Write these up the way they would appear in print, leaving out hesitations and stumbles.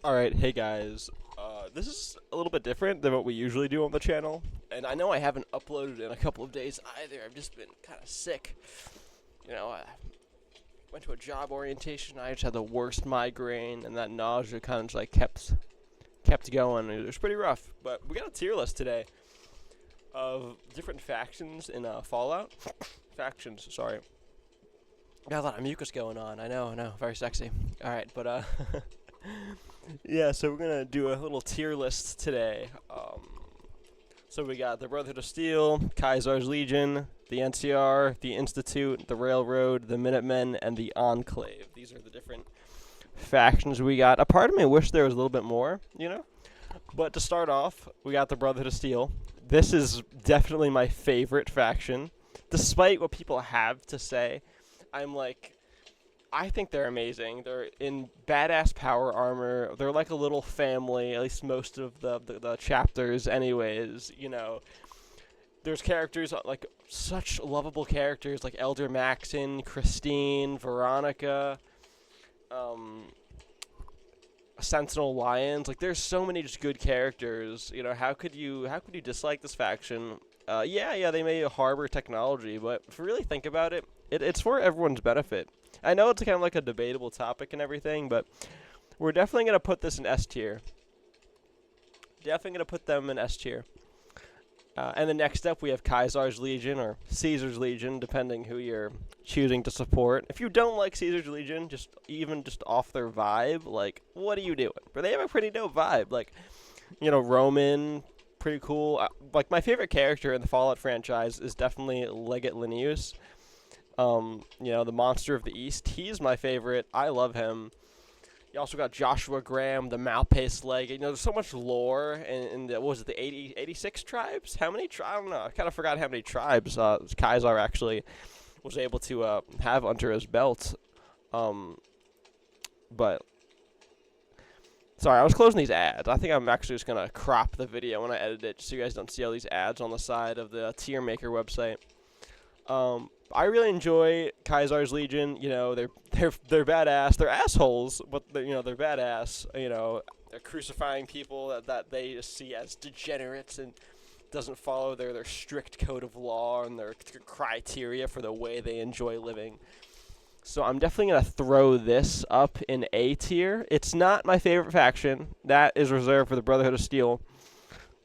Alright, hey guys. This is a little bit different than what we usually do on the channel, and I know I haven't uploaded in a couple of days either. I've just been kind of sick. I went to a job orientation. I just had the worst migraine, and that nausea kind of just like kept going. It was pretty rough. But we got a tier list today of different factions in Fallout. Factions, sorry. Got a lot of mucus going on. I know, very sexy. All right, but yeah, so we're gonna do a little tier list today. So we got the Brotherhood of Steel, Kaisar's Legion, the NCR, the Institute, the Railroad, the Minutemen, and the Enclave. These are the different factions we got. A part of me wished there was a little bit more, But to start off, we got the Brotherhood of Steel. This is definitely my favorite faction. Despite what people have to say, I think they're amazing. They're in badass power armor. They're like a little family, at least most of the chapters anyways, There's characters, like, such lovable characters, like Elder Maxon, Christine, Veronica, Sentinel Lions. Like, there's so many just good characters. How could you dislike this faction? Yeah, they may harbor technology, but if you really think about it, it's for everyone's benefit. I know it's kind of like a debatable topic and everything, but we're definitely going to put this in S tier. Definitely going to put them in S tier. And then next up, we have Kaisar's Legion, or Caesar's Legion, depending who you're choosing to support. If you don't like Caesar's Legion, just off their vibe, like, what are you doing? But they have a pretty dope vibe. Like, Roman, pretty cool. Like, my favorite character in the Fallout franchise is definitely Legate Linnaeus. The Monster of the East. He's my favorite. I love him. You also got Joshua Graham, the Malpace Legate. There's so much lore in the, what was it, the 86 tribes? How many tribes? I don't know. I kind of forgot how many tribes Kaisar actually was able to have under his belt. But sorry, I was closing these ads. I think I'm actually just going to crop the video when I edit it, just so you guys don't see all these ads on the side of the Tier Maker website. I really enjoy Kaisar's Legion. They're badass. They're assholes, but they're badass. They're crucifying people that they see as degenerates and doesn't follow their strict code of law and their criteria for the way they enjoy living. So I'm definitely going to throw this up in A tier. It's not my favorite faction. That is reserved for the Brotherhood of Steel.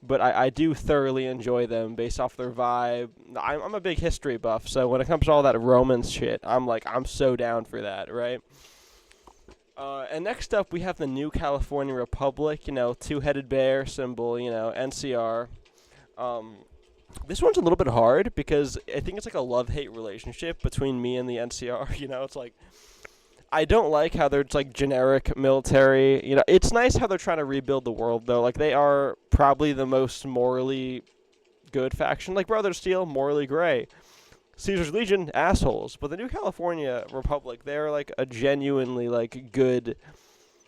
But I do thoroughly enjoy them based off their vibe. I'm a big history buff, so when it comes to all that Romans shit, I'm so down for that, right? And next up, we have the New California Republic, two-headed bear symbol, NCR. This one's a little bit hard because I think it's like a love-hate relationship between me and the NCR, It's like, I don't like how they're just like generic military. It's nice how they're trying to rebuild the world, though. Like, they are probably the most morally good faction. Like, Brother Steel, morally gray. Caesar's Legion, assholes. But the New California Republic, they're like a genuinely like good,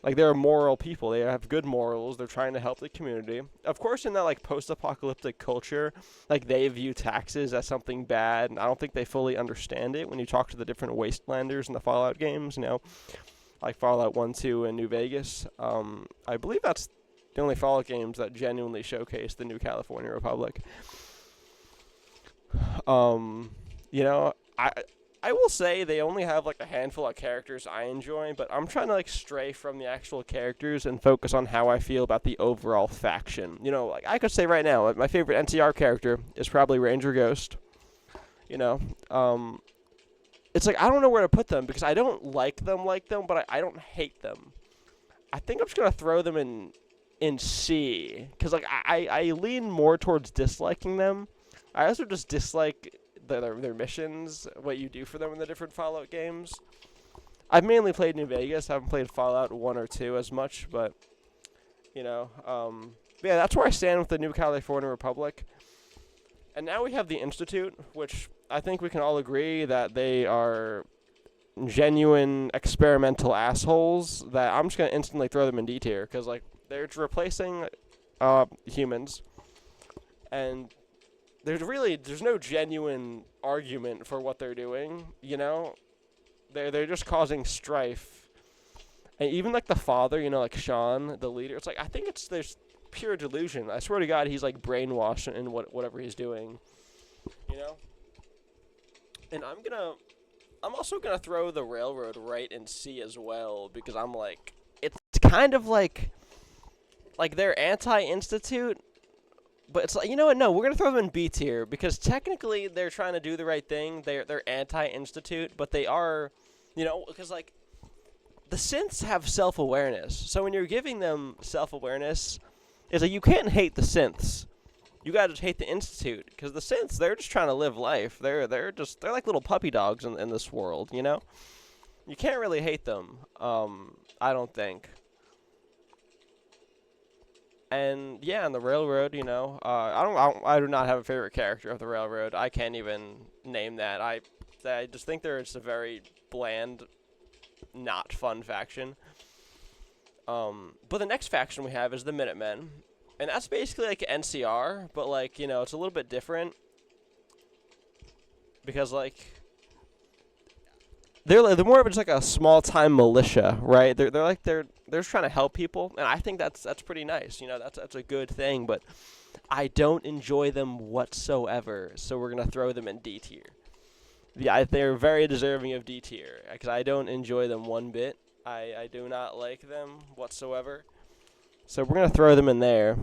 like, they're moral people. They have good morals. They're trying to help the community. Of course, in that like post-apocalyptic culture, like, they view taxes as something bad, and I don't think they fully understand it when you talk to the different wastelanders in the Fallout games, like Fallout 1, 2, and New Vegas. I believe that's the only Fallout games that genuinely showcase the New California Republic. I will say they only have like a handful of characters I enjoy, but I'm trying to like stray from the actual characters and focus on how I feel about the overall faction. Like, I could say right now, my favorite NCR character is probably Ranger Ghost. It's like, I don't know where to put them because I don't like them, but I don't hate them. I think I'm just gonna throw them in C, because like I lean more towards disliking them. I also just dislike their missions, what you do for them in the different Fallout games. I've mainly played New Vegas. I haven't played Fallout 1 or 2 as much, but, yeah, that's where I stand with the New California Republic. And now we have the Institute, which I think we can all agree that they are genuine experimental assholes, that I'm just going to instantly throw them in D tier, because, like, they're replacing humans, and there's no genuine argument for what they're doing, They're just causing strife, And even like the father, like Sean, the leader, it's like I think there's pure delusion. I swear to God, he's like brainwashed in whatever he's doing, you know. And I'm also gonna throw the railroad right in C as well because I'm like, it's kind of like they're anti-institute, but it's like, you know what? No, we're gonna throw them in B tier because technically they're trying to do the right thing. They're anti-institute, but they are, because like the synths have self-awareness. So when you're giving them self-awareness, it's like you can't hate the synths. You gotta just hate the institute because the synths, they're just trying to live life. They're like little puppy dogs in this world. You can't really hate them. I don't think. And yeah, on the railroad, I do not have a favorite character of the railroad. I can't even name that. I just think they're just a very bland, not fun faction. But the next faction we have is the Minutemen. And that's basically like NCR, but like, it's a little bit different. Because like they're more of just like a small time militia, right? They're just trying to help people, and I think that's pretty nice. That's a good thing, but I don't enjoy them whatsoever. So we're gonna throw them in D tier. Yeah, they're very deserving of D tier because I don't enjoy them one bit. I do not like them whatsoever. So we're going to throw them in there.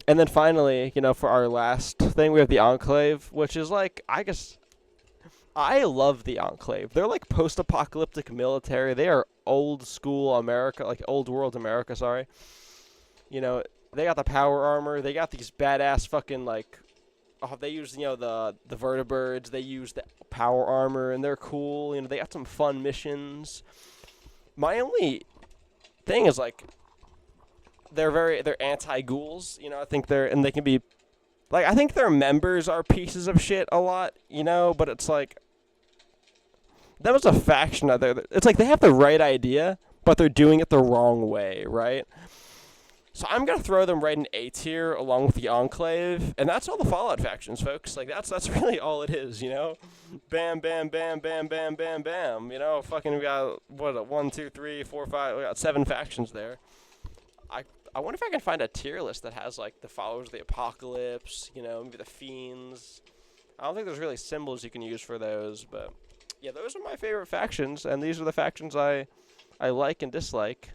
And then finally, for our last thing, we have the Enclave, which is like, I guess, I love the Enclave. They're like post-apocalyptic military. They are old school America, like old world America, sorry. They got the power armor. They got these badass fucking like, they use, the vertibirds. They use the power armor, and they're cool. They got some fun missions. My only thing is like, they're anti-ghouls, I think they can be, like, I think their members are pieces of shit a lot, but it's like, that was a faction out there, it's like they have the right idea, but they're doing it the wrong way, right? So I'm gonna throw them right in A tier along with the Enclave, and that's all the Fallout factions, folks. Like that's really all it is, Bam, bam, bam, bam, bam, bam, bam. Fucking we got 1, 2, 3, 4, 5. We got 7 factions there. I wonder if I can find a tier list that has like the Followers of the Apocalypse, maybe the Fiends. I don't think there's really symbols you can use for those, but yeah, those are my favorite factions, and these are the factions I like and dislike.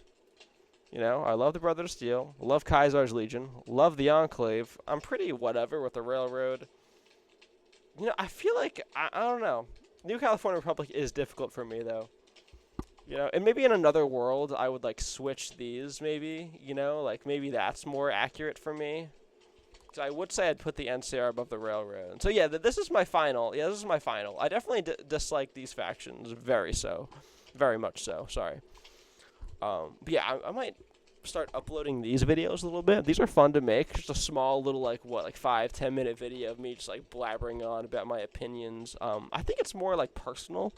I love the Brotherhood of Steel, love Caesar's Legion, love the Enclave. I'm pretty whatever with the Railroad. I feel like, I don't know. New California Republic is difficult for me, though. And maybe in another world, I would, like, switch these, maybe, like, maybe that's more accurate for me. So I would say I'd put the NCR above the Railroad. So, yeah, this is my final. Yeah, this is my final. I definitely dislike these factions very much so, sorry. But yeah, I might start uploading these videos a little bit. These are fun to make. Just a small little, like 5-10 minute video of me just, like, blabbering on about my opinions. I think it's more, like, personal.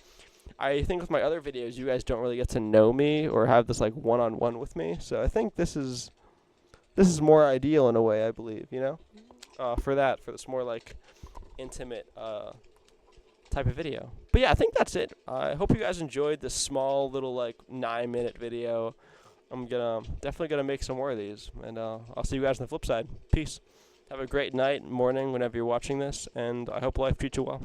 I think with my other videos, you guys don't really get to know me or have this, like, one-on-one with me. So I think this is more ideal in a way, I believe, for this more, like, intimate, type of video. But yeah, I think that's it. I hope you guys enjoyed this small little, like, 9-minute video. I'm definitely gonna make some more of these, and I'll see you guys on the flip side. Peace. Have a great night, morning, whenever you're watching this, and I hope life treats you well.